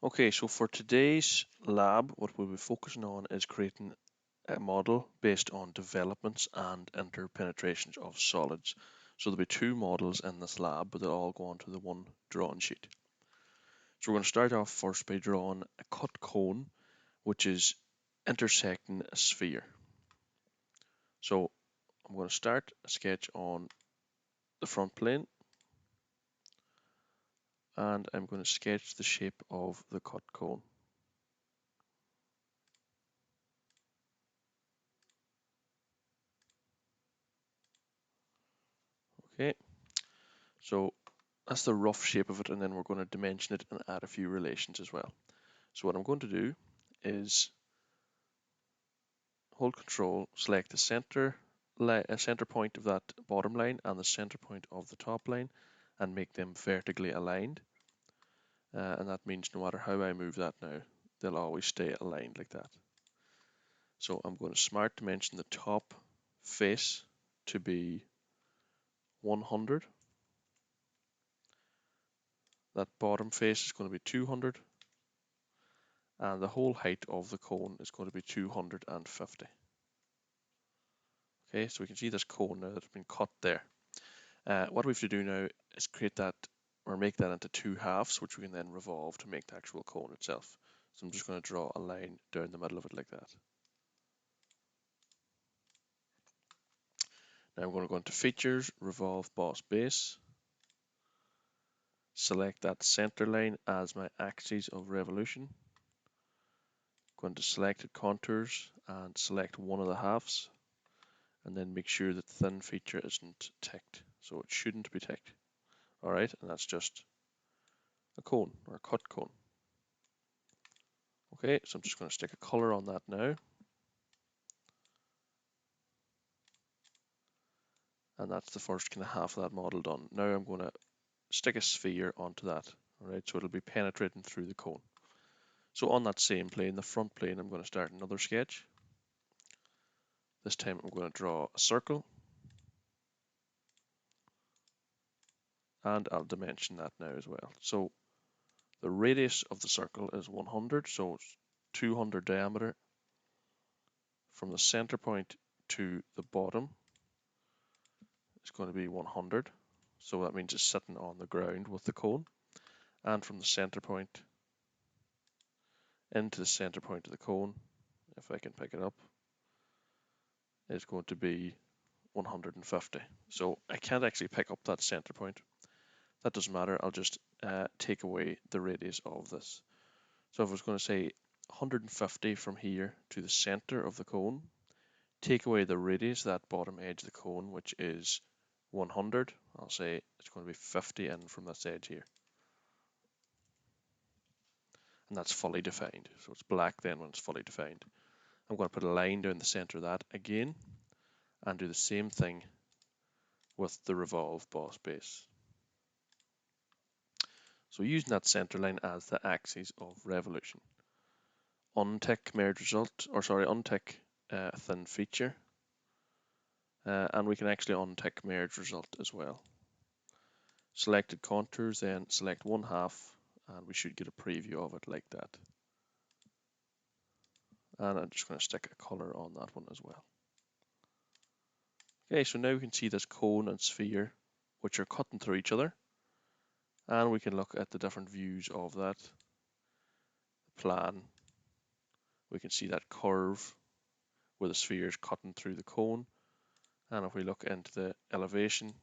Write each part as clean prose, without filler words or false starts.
Okay, so for today's lab, what we'll be focusing on is creating a model based on developments and interpenetrations of solids. So there'll be two models in this lab, but they'll all go onto the one drawing sheet. So we're going to start off first by drawing a cut cone, which is intersecting a sphere. So I'm going to start a sketch on the front plane, and I'm going to sketch the shape of the cut cone. Okay, so that's the rough shape of it, and then we're going to dimension it and add a few relations as well. So what I'm going to do is hold Control, select the center point of that bottom line and the center point of the top line, and make them vertically aligned. And that means no matter how I move that now, they'll always stay aligned like that. So I'm going to smart dimension the top face to be 100. That bottom face is going to be 200. And the whole height of the cone is going to be 250. Okay, so we can see this cone now that's been cut there. What we have to do now is create that or make that into two halves, which we can then revolve to make the actual cone itself. So I'm just going to draw a line down the middle of it like that. Now I'm going to go into Features, Revolve Boss Base, select that center line as my axis of revolution. Go into Selected Contours and select one of the halves, and then make sure that thin feature isn't ticked. So it shouldn't be ticked. Alright, and that's just a cone or a cut cone. Okay, so I'm just going to stick a color on that now. And that's the first kind of half of that model done. Now I'm going to stick a sphere onto that. Alright, so it'll be penetrating through the cone. So on that same plane, the front plane, I'm going to start another sketch. This time I'm going to draw a circle. And I'll dimension that now as well. So the radius of the circle is 100, so it's 200 diameter. From the center point to the bottom, it's going to be 100. So that means it's sitting on the ground with the cone. And from the center point into the center point of the cone, if I can pick it up, is going to be 150. So I can't actually pick up that center point. That doesn't matter. I'll just take away the radius of this. So if I was going to say 150 from here to the center of the cone, take away the radius, that bottom edge of the cone, which is 100. I'll say it's going to be 50 in from this edge here. And that's fully defined. So it's black then when it's fully defined. I'm going to put a line down the center of that again and do the same thing with the revolve boss base. So using that center line as the axis of revolution. Untick merge result, or sorry, untick thin feature. And we can actually untick merge result as well. Selected contours, then select one half, and we should get a preview of it like that. And I'm just going to stick a color on that one as well. Okay, so now we can see this cone and sphere, which are cutting through each other. And we can look at the different views of that plan. We can see that curve where the sphere is cutting through the cone. And if we look into the elevation,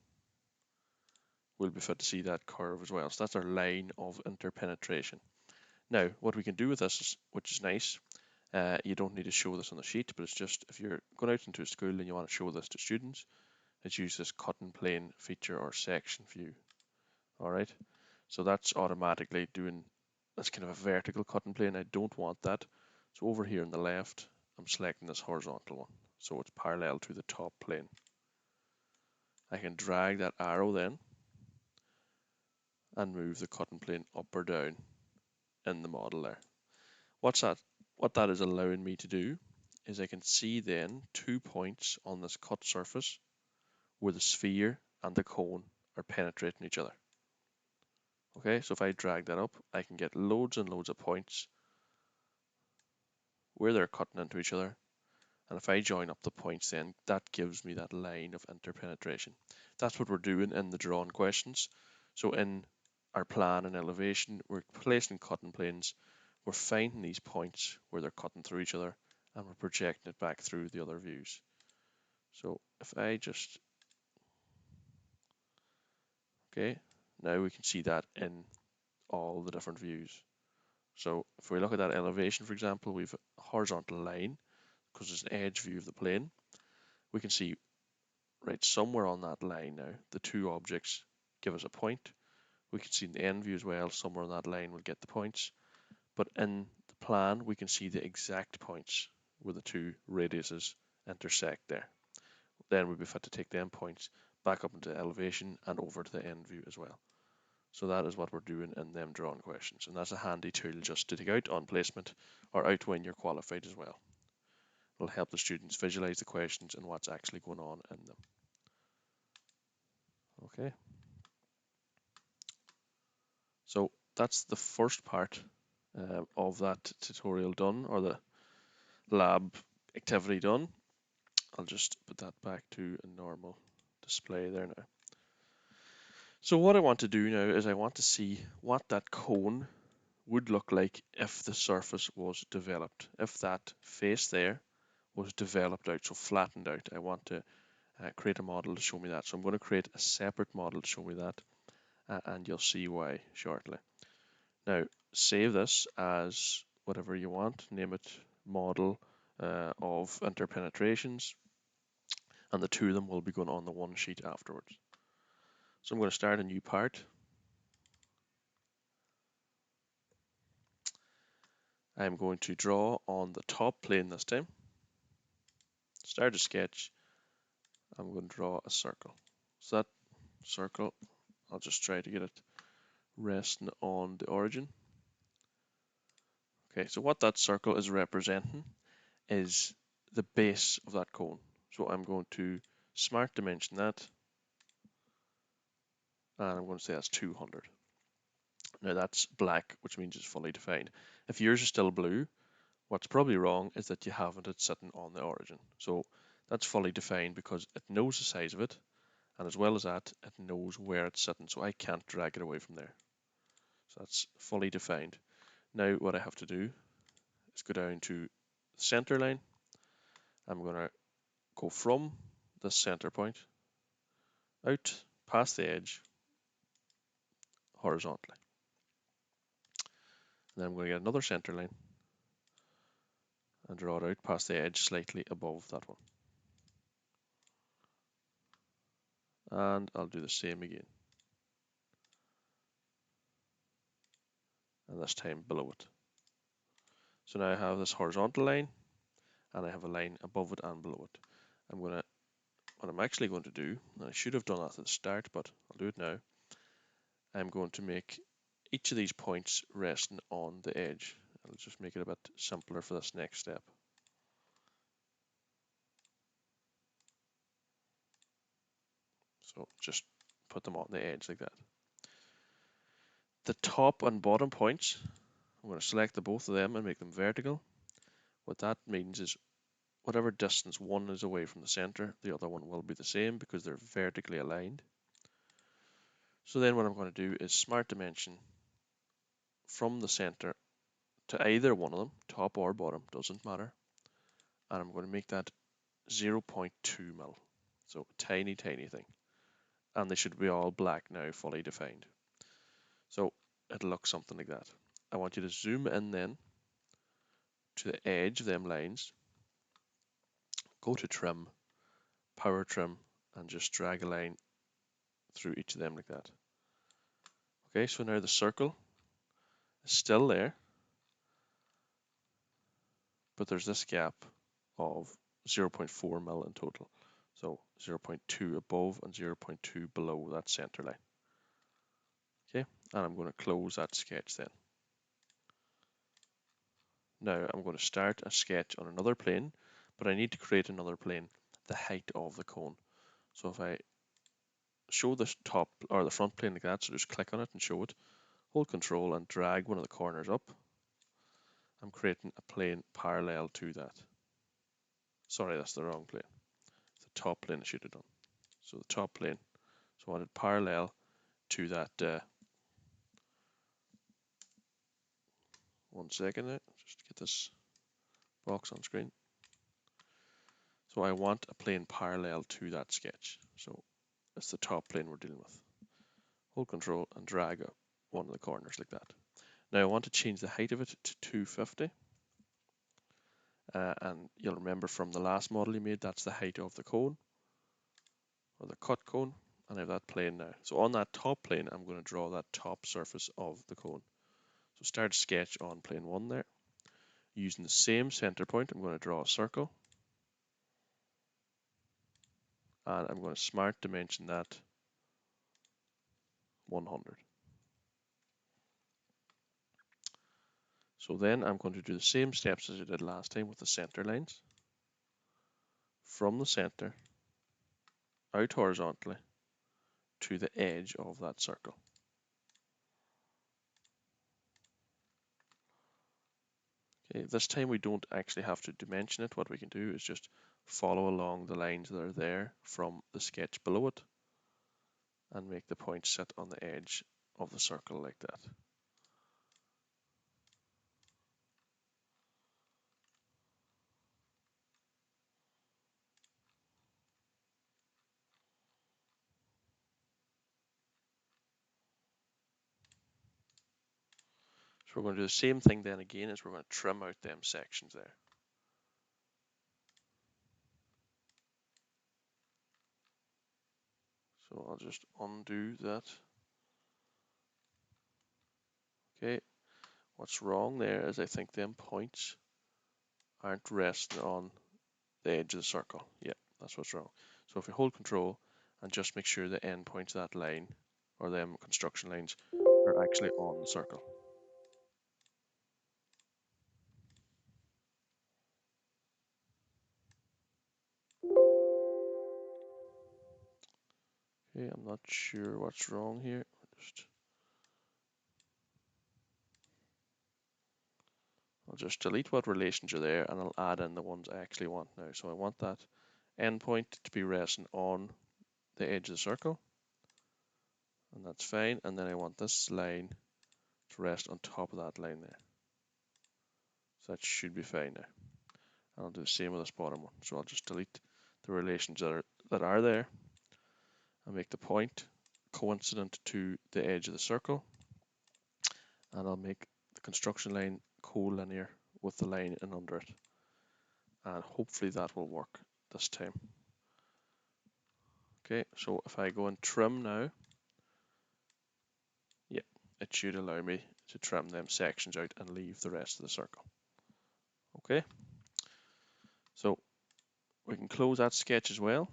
we'll be fit to see that curve as well. So that's our line of interpenetration. Now, what we can do with this, which is nice, you don't need to show this on the sheet, but it's just if you're going out into a school and you want to show this to students, it's use this cut and plane feature or section view. All right, so that's automatically doing, that's kind of a vertical cut and plane. I don't want that. So over here on the left, I'm selecting this horizontal one. So it's parallel to the top plane. I can drag that arrow then and move the cut and plane up or down in the model there. What that is allowing me to do is I can see then 2 points on this cut surface where the sphere and the cone are penetrating each other. Okay, so if I drag that up, I can get loads and loads of points where they're cutting into each other. And if I join up the points, then that gives me that line of interpenetration. That's what we're doing in the drawn questions. So in our plan and elevation, we're placing cutting planes, we're finding these points where they're cutting through each other, and we're projecting it back through the other views. So if I just, okay, now we can see that in all the different views. So if we look at that elevation, for example, we've a horizontal line because it's an edge view of the plane. We can see right somewhere on that line now, the two objects give us a point. We can see in the end view as well, somewhere on that line will get the points. But in the plan, we can see the exact points where the two radiuses intersect there. Then we'd be fit to take them points back up into elevation and over to the end view as well. So that is what we're doing in them drawn questions. And that's a handy tool just to take out on placement or out when you're qualified as well. It'll help the students visualize the questions and what's actually going on in them. Okay. So that's the first part of that tutorial done, or the lab activity done. I'll just put that back to a normal display there now. So what I want to do now is I want to see what that cone would look like if the surface was developed, if that face there was developed out, so flattened out. I want to create a model to show me that. So I'm going to create a separate model to show me that, and you'll see why shortly. Now, save this as whatever you want, name it model of interpenetrations, and the two of them will be going on the one sheet afterwards. So I'm going to start a new part. I'm going to draw on the top plane this time. Start a sketch. I'm going to draw a circle. So that circle, I'll just try to get it resting on the origin. Okay, so what that circle is representing is the base of that cone. So I'm going to smart dimension that, and I'm going to say that's 200. Now that's black, which means it's fully defined. If yours is still blue, what's probably wrong is that you haven't it sitting on the origin. So that's fully defined because it knows the size of it, and as well as that, it knows where it's sitting, so I can't drag it away from there. So that's fully defined. Now what I have to do is go down to the center line. I'm going to go from the center point out past the edge horizontally. And then I'm going to get another center line and draw it out past the edge slightly above that one. And I'll do the same again. And this time below it. So now I have this horizontal line, and I have a line above it and below it. What I'm actually going to do, and I should have done that at the start, but I'll do it now. I'm going to make each of these points resting on the edge. I'll just make it a bit simpler for this next step. So just put them on the edge like that. The top and bottom points, I'm going to select the both of them and make them vertical. What that means is whatever distance one is away from the center, the other one will be the same because they're vertically aligned. So then what I'm going to do is smart dimension from the center to either one of them, top or bottom, doesn't matter. And I'm going to make that 0.2 mil. So tiny, tiny thing. And they should be all black now, fully defined. So it'll look something like that. I want you to zoom in then to the edge of them lines, go to trim, power trim, and just drag a line through each of them like that. Okay, so now the circle is still there, but there's this gap of 0.4 mil in total. So 0.2 above and 0.2 below that center line. Okay, and I'm going to close that sketch then. Now I'm going to start a sketch on another plane, but I need to create another plane, the height of the cone. So if I show the top or the front plane like that, so just click on it and show it, hold Control and drag one of the corners up. I'm creating a plane parallel to that. Sorry, that's the wrong plane. It's the top plane I should have done. So the top plane. So I want it parallel to that. 1 second there, just to get this box on screen. So I want a plane parallel to that sketch. So it's the top plane we're dealing with. Hold Control and drag up one of the corners like that. Now I want to change the height of it to 250. And you'll remember from the last model you made, that's the height of the cone, or the cut cone, and I have that plane now. So on that top plane, I'm going to draw that top surface of the cone. So start sketch on plane 1 there. Using the same center point, I'm going to draw a circle. And I'm going to smart dimension that 100. So then I'm going to do the same steps as I did last time with the center lines. From the center, out horizontally, to the edge of that circle. Okay, this time we don't actually have to dimension it. What we can do is just follow along the lines that are there from the sketch below it and make the point sit on the edge of the circle like that. So we're going to do the same thing then again, as we're going to trim out them sections there. So I'll just undo that. Okay, what's wrong there is I think them points aren't resting on the edge of the circle. Yeah, that's what's wrong. So if we hold Control and just make sure the end points of that line, or them construction lines, are actually on the circle. Okay, I'm not sure what's wrong here. I'll just delete what relations are there, and I'll add in the ones I actually want now. So I want that endpoint to be resting on the edge of the circle, and that's fine. And then I want this line to rest on top of that line there. So that should be fine now. And I'll do the same with this bottom one. So I'll just delete the relations that are there and make the point coincident to the edge of the circle. And I'll make the construction line collinear with the line in under it. And hopefully that will work this time. Okay, so if I go and trim now, yeah, it should allow me to trim them sections out and leave the rest of the circle. Okay, so we can close that sketch as well.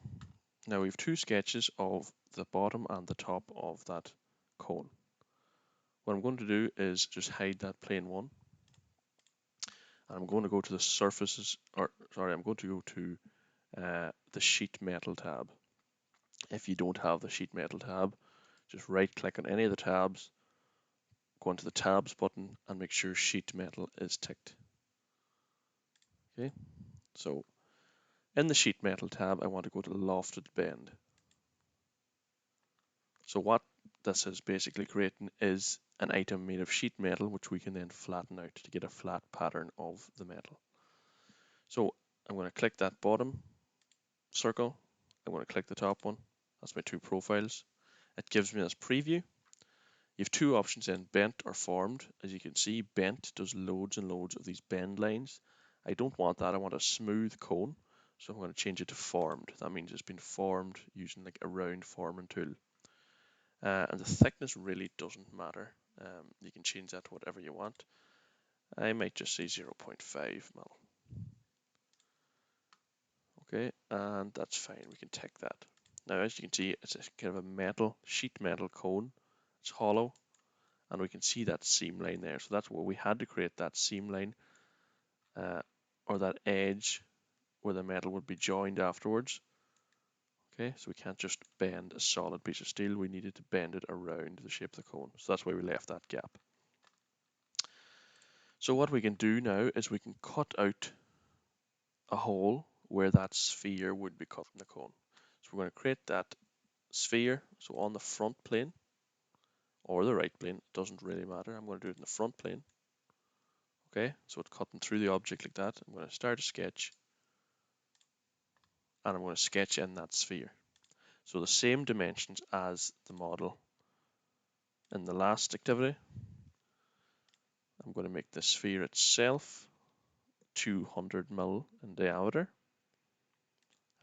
Now we have two sketches of the bottom and the top of that cone. What I'm going to do is just hide that plane 1. And I'm going to go to the surfaces, or sorry, I'm going to go to the sheet metal tab. If you don't have the sheet metal tab, just right click on any of the tabs, go into the tabs button and make sure sheet metal is ticked. Okay, so in the sheet metal tab, I want to go to lofted bend. So what this is basically creating is an item made of sheet metal, which we can then flatten out to get a flat pattern of the metal. So I'm going to click that bottom circle. I'm going to click the top one. That's my two profiles. It gives me this preview. You have two options in, bent or formed. As you can see, bent does loads and loads of these bend lines. I don't want that. I want a smooth cone. So I'm going to change it to formed. That means it's been formed using like a round forming tool. And the thickness really doesn't matter. You can change that to whatever you want. I might just say 0.5 mil. Okay, and that's fine. We can tick that. Now, as you can see, it's a kind of a metal, sheet metal cone. It's hollow, and we can see that seam line there. So that's where we had to create that seam line, or that edge where the metal would be joined afterwards. Okay, so we can't just bend a solid piece of steel, we needed to bend it around the shape of the cone. So that's why we left that gap. So what we can do now is we can cut out a hole where that sphere would be cut in the cone. So we're going to create that sphere, so on the front plane or the right plane, it doesn't really matter. I'm going to do it in the front plane. Okay, so it's cutting through the object like that. I'm going to start a sketch and I'm going to sketch in that sphere. So the same dimensions as the model in the last activity. I'm going to make the sphere itself 200 mil in diameter.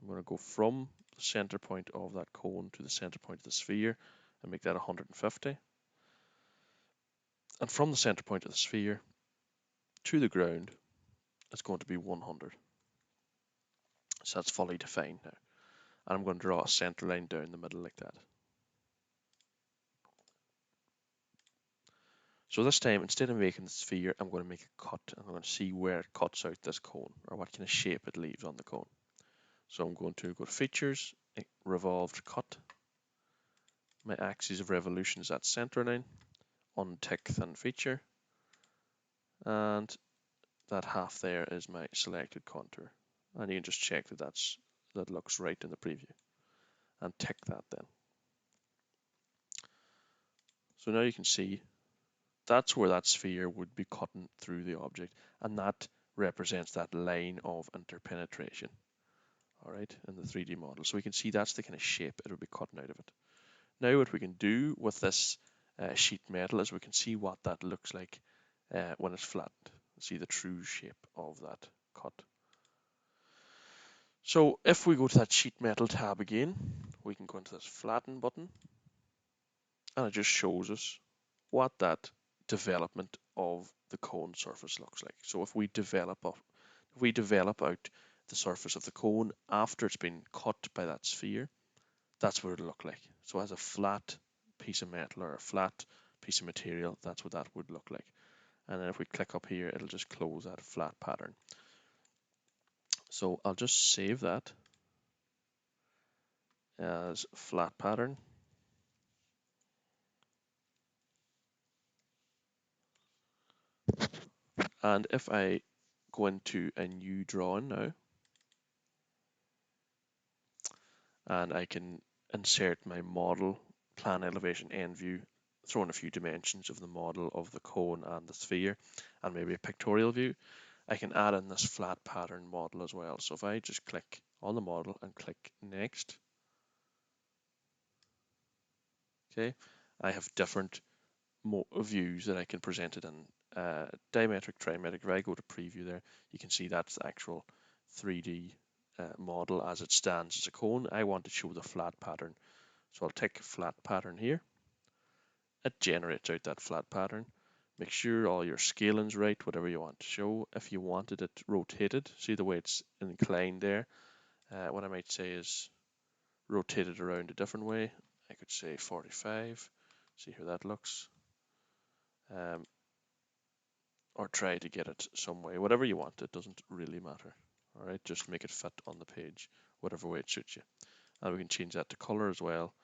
I'm going to go from the center point of that cone to the center point of the sphere and make that 150. And from the center point of the sphere to the ground, it's going to be 100. So that's fully defined now. And I'm going to draw a center line down the middle like that. So this time, instead of making the sphere, I'm going to make a cut. I'm going to see where it cuts out this cone, or what kind of shape it leaves on the cone. So I'm going to go to Features, Revolved Cut. My axis of revolution is that center line. Untick Thin Feature. And that half there is my selected contour. And you can just check that that looks right in the preview. And tick that then. So now you can see that's where that sphere would be cutting through the object, and that represents that line of interpenetration, all right, in the 3D model. So we can see that's the kind of shape it would be cutting out of it. Now what we can do with this sheet metal is we can see what that looks like when it's flattened. See the true shape of that cut. So if we go to that sheet metal tab again, we can go into this flatten button, and it just shows us what that development of the cone surface looks like. So if we develop out the surface of the cone after it's been cut by that sphere, that's what it'll look like. So as a flat piece of metal or a flat piece of material, that's what that would look like. And then if we click up here, it'll just close that flat pattern. So I'll just save that as flat pattern. And if I go into a new drawing now, and I can insert my model, plan elevation end view, throw in a few dimensions of the model of the cone and the sphere, and maybe a pictorial view, I can add in this flat pattern model as well. So if I just click on the model and click next, okay, I have different views that I can present it in. Diametric, trimetric. If I go to preview there, you can see that's the actual 3D model as it stands as a cone. I want to show the flat pattern, so I'll tick flat pattern here. It generates out that flat pattern. Make sure all your scaling's right, whatever you want to show. If you wanted it rotated, see the way it's inclined there. What I might say is rotate it around a different way. I could say 45. See how that looks. Or try to get it some way. Whatever you want, it doesn't really matter. All right, just make it fit on the page, whatever way it suits you. And we can change that to color as well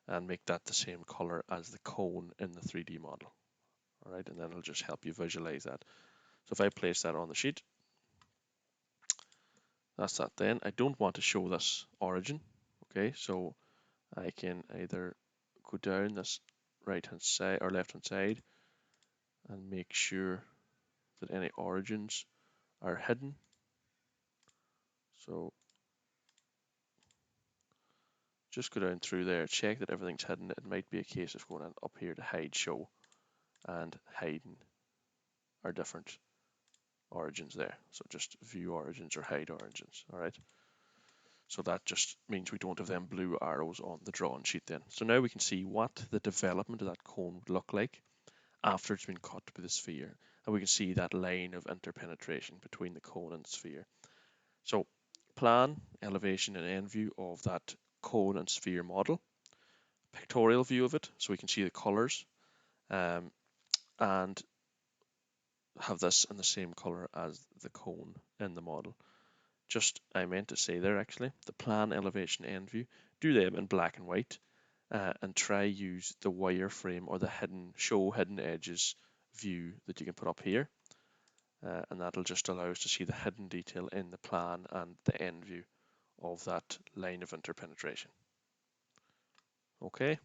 and make that the same color as the cone in the 3D model. All right, and then it'll just help you visualize that. So if I place that on the sheet, that's that then. I don't want to show this origin. Okay, so I can either go down this right hand side or left hand side and make sure that any origins are hidden. So just go down through there, check that everything's hidden. It might be a case of going up here to hide show and hiding our different origins there. So just view origins or hide origins. All right. So that just means we don't have them blue arrows on the drawing sheet then. So now we can see what the development of that cone would look like after it's been cut by the sphere. And we can see that line of interpenetration between the cone and the sphere. So plan, elevation and end view of that cone and sphere model. Pictorial view of it, so we can see the colors and have this in the same color as the cone in the model. Just, I meant to say there actually, the plan elevation end view do them in black and white, and try use the wireframe or the show hidden edges view that you can put up here. And that'll just allow us to see the hidden detail in the plan and the end view of that line of interpenetration. Okay.